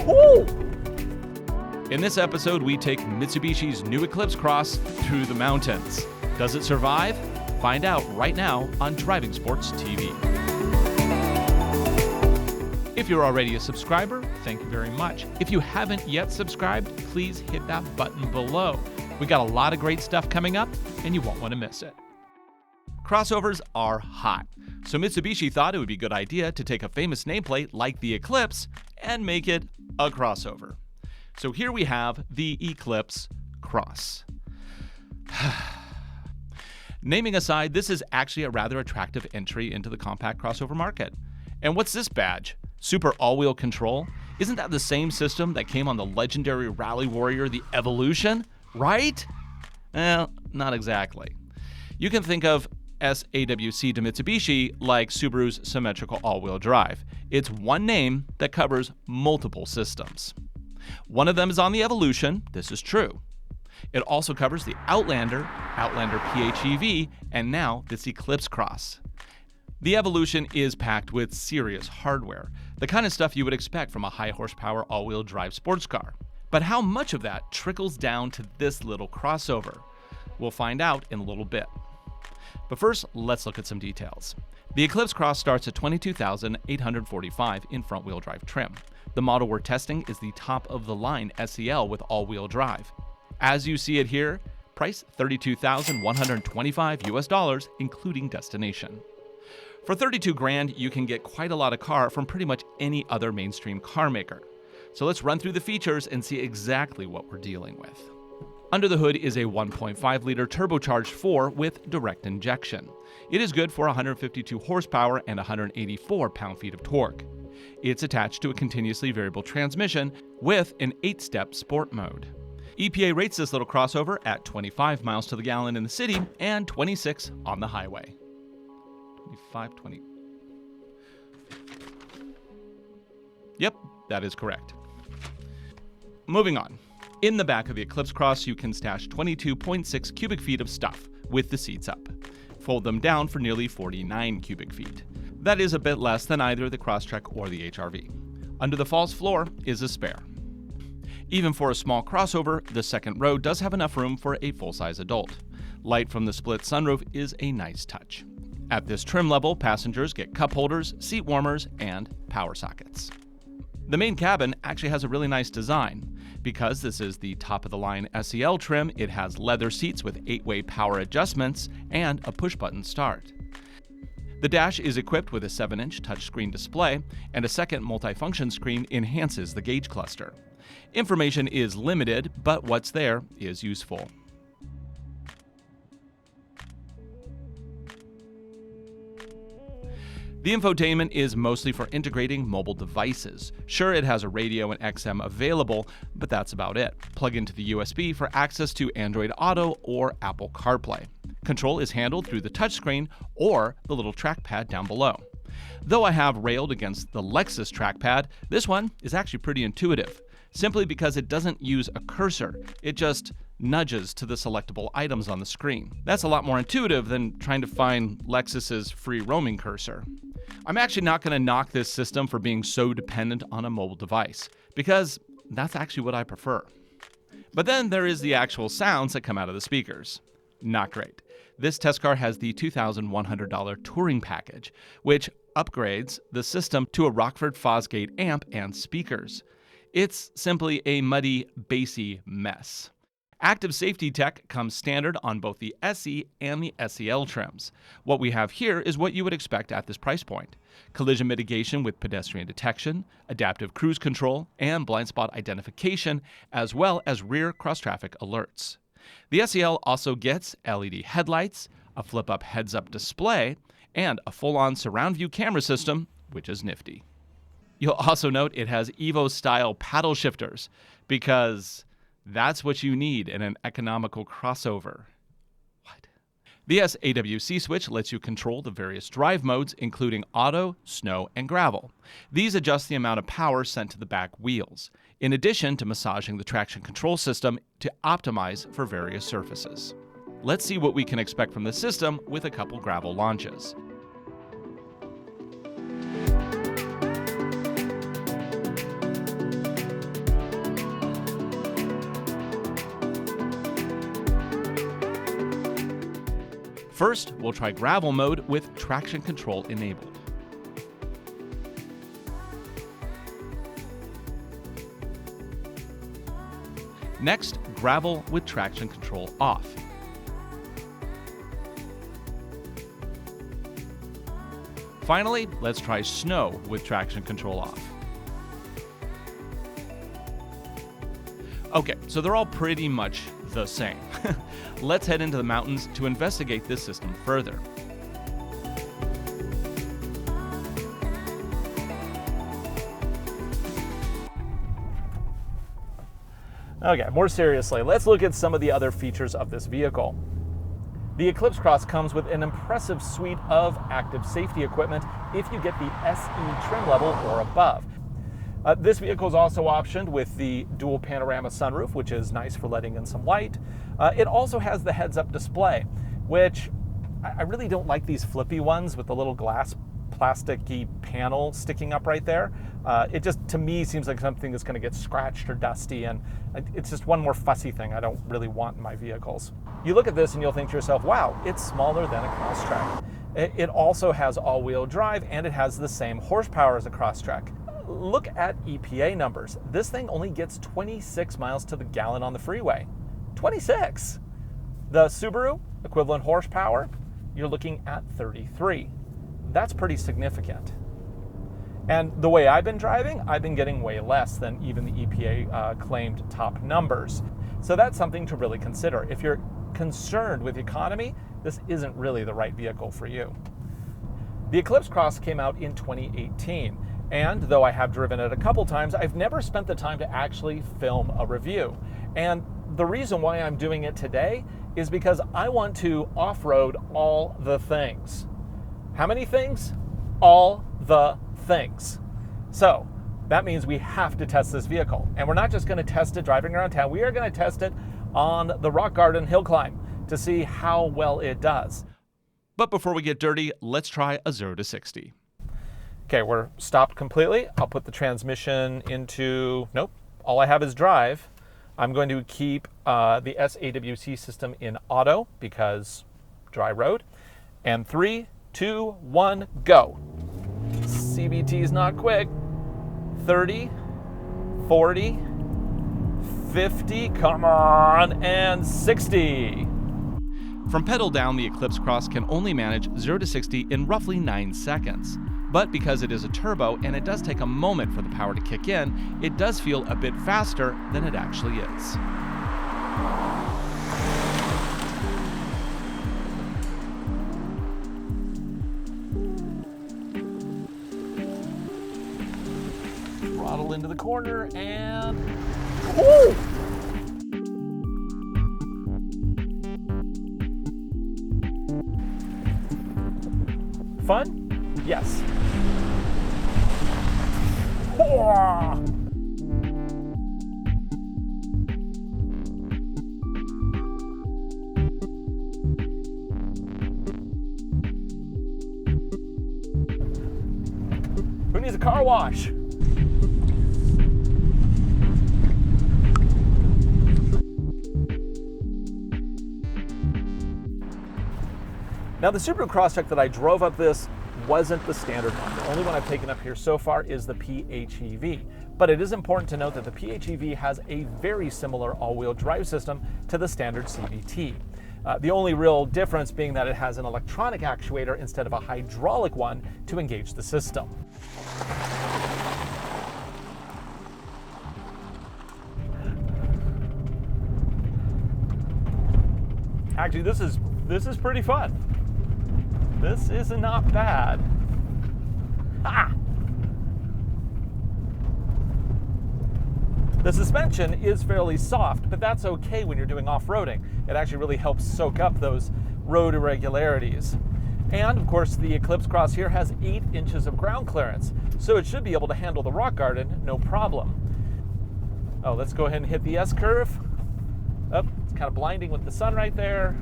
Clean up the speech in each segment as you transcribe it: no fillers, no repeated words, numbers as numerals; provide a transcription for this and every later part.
Woo! In this episode, we take Mitsubishi's new Eclipse Cross through the mountains. Does it survive? Find out right now on Driving Sports TV. If you're already a subscriber, thank you very much. If you haven't yet subscribed, please hit that button below. We got a lot of great stuff coming up, and you won't want to miss it. Crossovers are hot, so Mitsubishi thought it would be a good idea to take a famous nameplate like the Eclipse and make it a crossover. So here we have the Eclipse Cross. Naming aside, this is actually a rather attractive entry into the compact crossover market. And what's this badge? Super all-wheel control? Isn't that the same system that came on the legendary rally warrior, the Evolution? Right? Well, not exactly. You can think of S-AWC to Mitsubishi like Subaru's symmetrical all-wheel drive. It's one name that covers multiple systems. One of them is on the Evolution, this is true. It also covers the Outlander, Outlander PHEV, and now this Eclipse Cross. The Evolution is packed with serious hardware, the kind of stuff you would expect from a high-horsepower all-wheel drive sports car. But how much of that trickles down to this little crossover? We'll find out in a little bit. But first, let's look at some details. The Eclipse Cross starts at $22,845 in front-wheel drive trim. The model we're testing is the top-of-the-line SEL with all-wheel drive. As you see it here, price $32,125 US, including destination. For $32,000, you can get quite a lot of car from pretty much any other mainstream car maker. So let's run through the features and see exactly what we're dealing with. Under the hood is a 1.5-liter turbocharged 4 with direct injection. It is good for 152 horsepower and 184 pound-feet of torque. It's attached to a continuously variable transmission with an 8-step sport mode. EPA rates this little crossover at 25 miles to the gallon in the city and 26 on the highway. 20. Yep, that is correct. Moving on. In the back of the Eclipse Cross, you can stash 22.6 cubic feet of stuff with the seats up. Fold them down for nearly 49 cubic feet. That is a bit less than either the Crosstrek or the HR-V. Under the false floor is a spare. Even for a small crossover, the second row does have enough room for a full-size adult. Light from the split sunroof is a nice touch. At this trim level, passengers get cup holders, seat warmers, and power sockets. The main cabin actually has a really nice design. Because this is the top-of-the-line SEL trim, it has leather seats with 8-way power adjustments and a push-button start. The dash is equipped with a 7-inch touchscreen display, and a second multifunction screen enhances the gauge cluster. Information is limited, but what's there is useful. The infotainment is mostly for integrating mobile devices. Sure, it has a radio and XM available, but that's about it. Plug into the USB for access to Android Auto or Apple CarPlay. Control is handled through the touchscreen or the little trackpad down below. Though I have railed against the Lexus trackpad, this one is actually pretty intuitive, simply because it doesn't use a cursor. It just nudges to the selectable items on the screen. That's a lot more intuitive than trying to find Lexus's free roaming cursor. I'm actually not going to knock this system for being so dependent on a mobile device, because that's actually what I prefer. But then there is the actual sounds that come out of the speakers. Not great. This test car has the $2,100 touring package, which upgrades the system to a Rockford Fosgate amp and speakers. It's simply a muddy, bassy mess. Active safety tech comes standard on both the SE and the SEL trims. What we have here is what you would expect at this price point. Collision mitigation with pedestrian detection, adaptive cruise control, and blind spot identification, as well as rear cross-traffic alerts. The SEL also gets LED headlights, a flip-up heads-up display, and a full-on surround view camera system, which is nifty. You'll also note it has Evo-style paddle shifters, because that's what you need in an economical crossover. What? The S-AWC switch lets you control the various drive modes, including auto, snow, and gravel. These adjust the amount of power sent to the back wheels, in addition to massaging the traction control system to optimize for various surfaces. Let's see what we can expect from the system with a couple gravel launches. First, we'll try gravel mode with traction control enabled. Next, gravel with traction control off. Finally, let's try snow with traction control off. Okay, so they're all pretty much the same. Let's head into the mountains to investigate this system further. Okay, more seriously, let's look at some of the other features of this vehicle. The Eclipse Cross comes with an impressive suite of active safety equipment if you get the SE trim level or above. This vehicle is also optioned with the dual panorama sunroof, which is nice for letting in some light. It also has the heads-up display, which I really don't like these flippy ones with the little glass plasticky panel sticking up right there. It just, to me, seems like something that's going to get scratched or dusty, and it's just one more fussy thing I don't really want in my vehicles. You look at this and you'll think to yourself, wow, it's smaller than a Crosstrek. It also has all-wheel drive, and it has the same horsepower as a Crosstrek. Look at EPA numbers. This thing only gets 26 miles to the gallon on the freeway. 26! The Subaru, equivalent horsepower, you're looking at 33. That's pretty significant. And the way I've been driving, I've been getting way less than even the EPA claimed top numbers. So that's something to really consider. If you're concerned with economy, this isn't really the right vehicle for you. The Eclipse Cross came out in 2018, and though I have driven it a couple times, I've never spent the time to actually film a review. And the reason why I'm doing it today is because I want to off-road all the things. How many things? All the things. So that means we have to test this vehicle. And we're not just going to test it driving around town. We are going to test it on the Rock Garden hill climb to see how well it does. But before we get dirty, let's try a 0 to 60. Okay, we're stopped completely. I'll put the transmission into, nope, all I have is drive. I'm going to keep the S-AWC system in auto because dry road. And 3, 2, 1, go. CVT is not quick. 30, 40, 50, come on, and 60. From pedal down, the Eclipse Cross can only manage 0 to 60 in roughly 9 seconds. But because it is a turbo and it does take a moment for the power to kick in, it does feel a bit faster than it actually is. Throttle into the corner and... Woo! Fun? Yes. Who needs a car wash? Now, the Subaru Crosstrek that I drove up this wasn't the standard one. The only one I've taken up here so far is the PHEV. But it is important to note that the PHEV has a very similar all-wheel drive system to the standard CVT. The only real difference being that it has an electronic actuator instead of a hydraulic one to engage the system. Actually, this is pretty fun. This is not bad. Ah! The suspension is fairly soft, but that's okay when you're doing off-roading. It actually really helps soak up those road irregularities. And of course, the Eclipse Cross here has 8 inches of ground clearance, so it should be able to handle the rock garden no problem. Oh, let's go ahead and hit the S-curve. Oh, it's kind of blinding with the sun right there.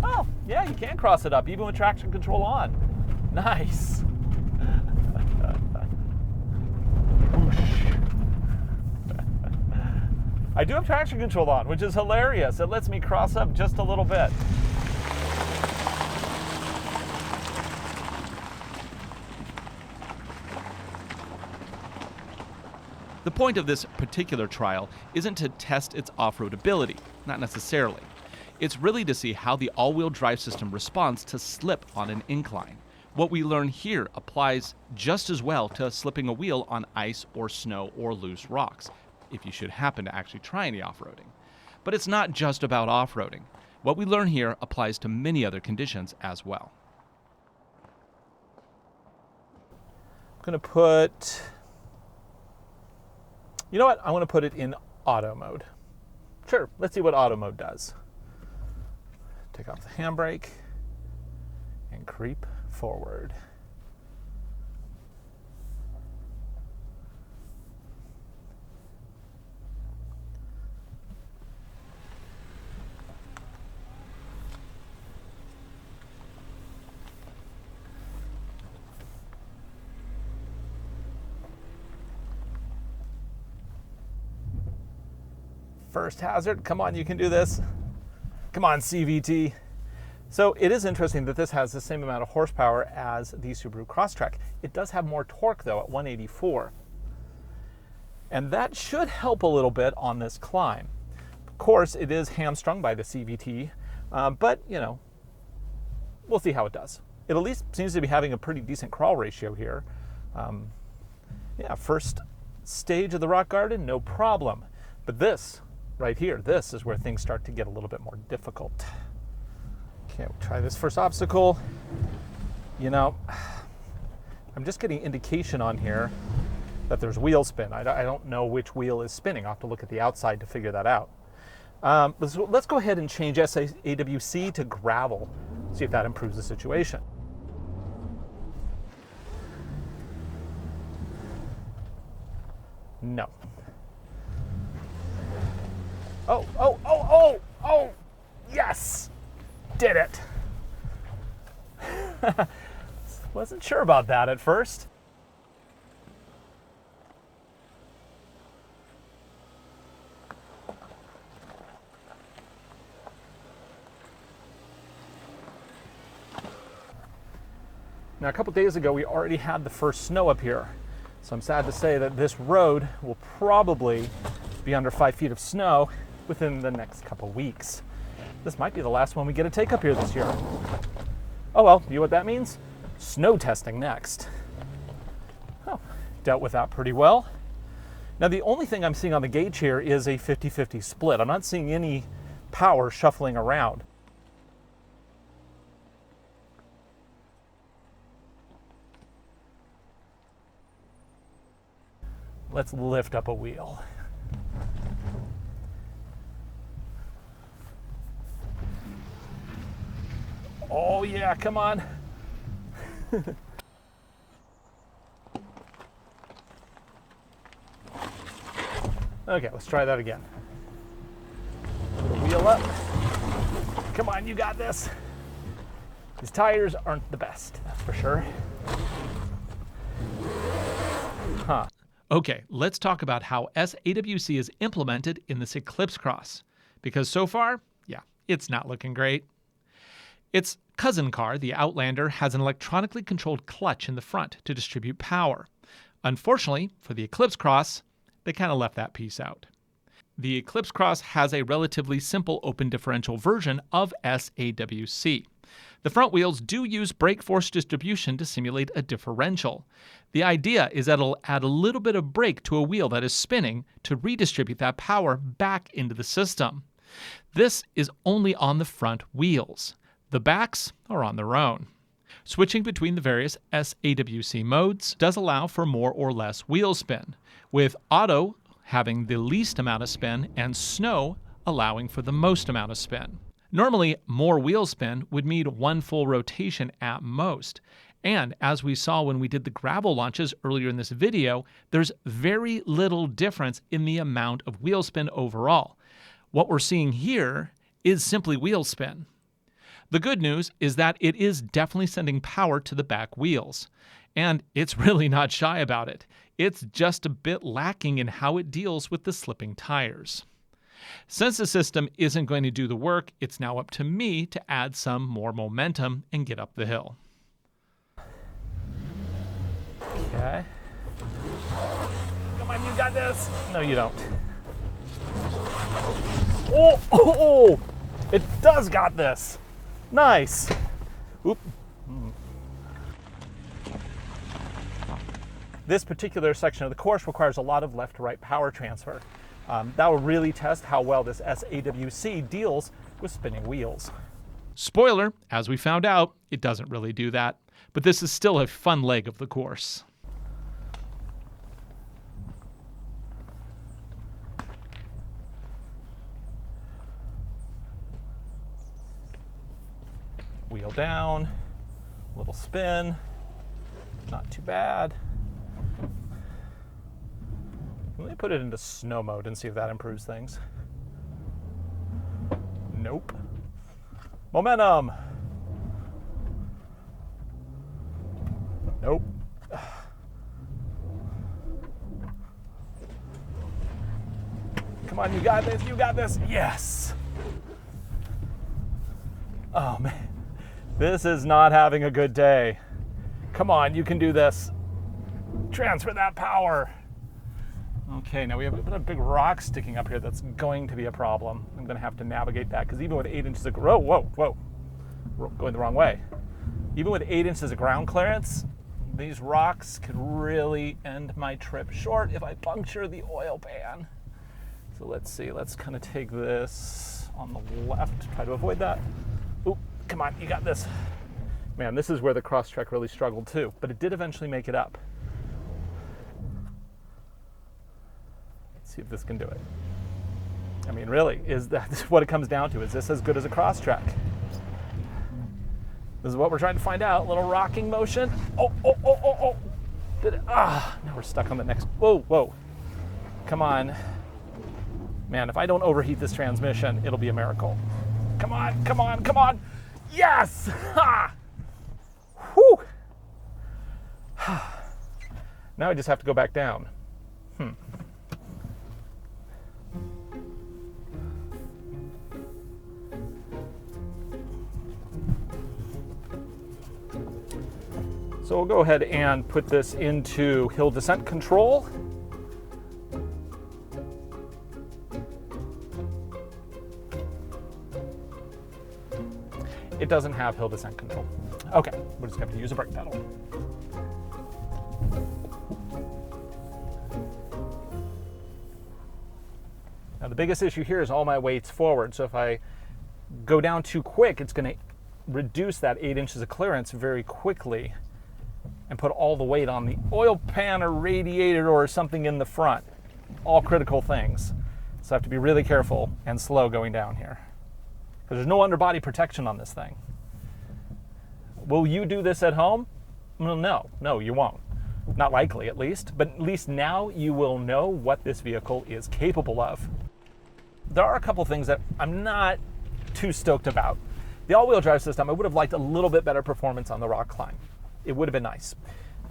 Oh, yeah, you can cross it up, even with traction control on. Nice. I do have traction control on, which is hilarious. It lets me cross up just a little bit. The point of this particular trial isn't to test its off-road ability, not necessarily. It's really to see how the all-wheel drive system responds to slip on an incline. What we learn here applies just as well to slipping a wheel on ice or snow or loose rocks, if you should happen to actually try any off-roading. But it's not just about off-roading. What we learn here applies to many other conditions as well. I'm going to put... You know what? I want to put it in auto mode. Sure, let's see what auto mode does. Take off the handbrake and creep forward. First hazard, come on, you can do this. Come on, CVT. So it is interesting that this has the same amount of horsepower as the Subaru Crosstrek. It does have more torque though at 184. And that should help a little bit on this climb. Of course, it is hamstrung by the CVT, but you know, we'll see how it does. It at least seems to be having a pretty decent crawl ratio here. Yeah, first stage of the rock garden, no problem. But this, right here, this is where things start to get a little bit more difficult. Okay, we'll try this first obstacle. You know, I'm just getting indication on here that there's wheel spin. I don't know which wheel is spinning. I'll have to look at the outside to figure that out. Let's go ahead and change S-AWC to gravel, see if that improves the situation. No. Oh, yes! Did it! Wasn't sure about that at first. Now, a couple days ago, we already had the first snow up here. So I'm sad to say that this road will probably be under 5 feet of snow within the next couple weeks. This might be the last one we get to take up here this year. Oh well, you know what that means? Snow testing next. Oh, dealt with that pretty well. Now the only thing I'm seeing on the gauge here is a 50-50 split. I'm not seeing any power shuffling around. Let's lift up a wheel. Oh yeah, come on. Okay, let's try that again. Put the wheel up. Come on, you got this. These tires aren't the best, that's for sure. Huh. Okay, let's talk about how S-AWC is implemented in this Eclipse Cross. Because so far, yeah, it's not looking great. Its cousin car, the Outlander, has an electronically controlled clutch in the front to distribute power. Unfortunately, for the Eclipse Cross, they kind of left that piece out. The Eclipse Cross has a relatively simple open differential version of S-AWC. The front wheels do use brake force distribution to simulate a differential. The idea is that it'll add a little bit of brake to a wheel that is spinning to redistribute that power back into the system. This is only on the front wheels. The backs are on their own. Switching between the various S-AWC modes does allow for more or less wheel spin, with auto having the least amount of spin and snow allowing for the most amount of spin. Normally, more wheel spin would mean one full rotation at most. And as we saw when we did the gravel launches earlier in this video, there's very little difference in the amount of wheel spin overall. What we're seeing here is simply wheel spin. The good news is that it is definitely sending power to the back wheels. And it's really not shy about it. It's just a bit lacking in how it deals with the slipping tires. Since the system isn't going to do the work, it's now up to me to add some more momentum and get up the hill. Okay. Come on, you got this. No, you don't. Oh, it does got this. Nice. Oop. This particular section of the course requires a lot of left-to-right power transfer. That will really test how well this S-AWC deals with spinning wheels. Spoiler, as we found out, it doesn't really do that. But this is still a fun leg of the course. Wheel down, little spin, not too bad. Let me put it into snow mode and see if that improves things. Nope. Momentum. Nope. Come on, you got this, you got this. Yes. Oh man. This is not having a good day. Come on, you can do this. Transfer that power. Okay, now we have a big rock sticking up here that's going to be a problem. I'm going to have to navigate that because even with 8 inches of whoa, we're going the wrong way. Even with 8 inches of ground clearance, these rocks could really end my trip short if I puncture the oil pan. So let's see, let's kind of take this on the left, try to avoid that. Oop. Come on, you got this. Man, this is where the Crosstrek really struggled too, but it did eventually make it up. Let's see if this can do it. I mean, really, is that what it comes down to? Is this as good as a Crosstrek? This is what we're trying to find out. A little rocking motion. Oh. Did it? Now we're stuck on the next. Whoa. Come on. Man, if I don't overheat this transmission, it'll be a miracle. Come on. Yes! Ha! Whew! Now I just have to go back down. So we'll go ahead and put this into hill descent control. It doesn't have hill descent control. Okay, we're just going to have to use a brake pedal. Now the biggest issue here is all my weight's forward, so if I go down too quick, it's going to reduce that 8 inches of clearance very quickly and put all the weight on the oil pan or radiator or something in the front. All critical things. So I have to be really careful and slow going down here, because there's no underbody protection on this thing. Will you do this at home? Well, no, you won't. Not likely, at least. But at least now you will know what this vehicle is capable of. There are a couple things that I'm not too stoked about. The all-wheel drive system, I would have liked a little bit better performance on the rock climb. It would have been nice.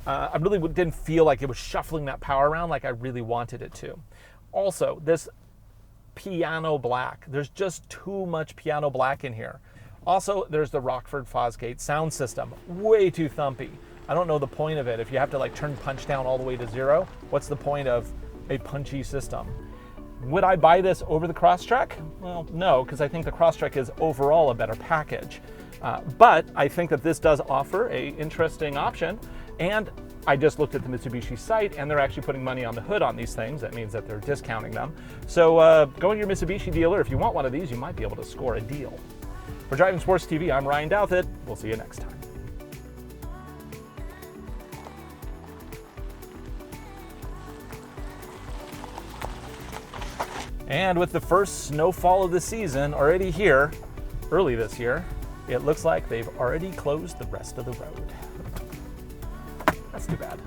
I really didn't feel like it was shuffling that power around like I really wanted it to. Also, this piano black. There's just too much piano black in here. Also, there's the Rockford Fosgate sound system. Way too thumpy. I don't know the point of it. If you have to like turn punch down all the way to 0, what's the point of a punchy system? Would I buy this over the Crosstrek? Well, no, because I think the Crosstrek is overall a better package. But I think that this does offer a interesting option, and I just looked at the Mitsubishi site and they're actually putting money on the hood on these things. That means that they're discounting them. So go to your Mitsubishi dealer. If you want one of these, you might be able to score a deal. For Driving Sports TV, I'm Ryan Douthit. We'll see you next time. And with the first snowfall of the season already here, early this year, it looks like they've already closed the rest of the road. That's too bad.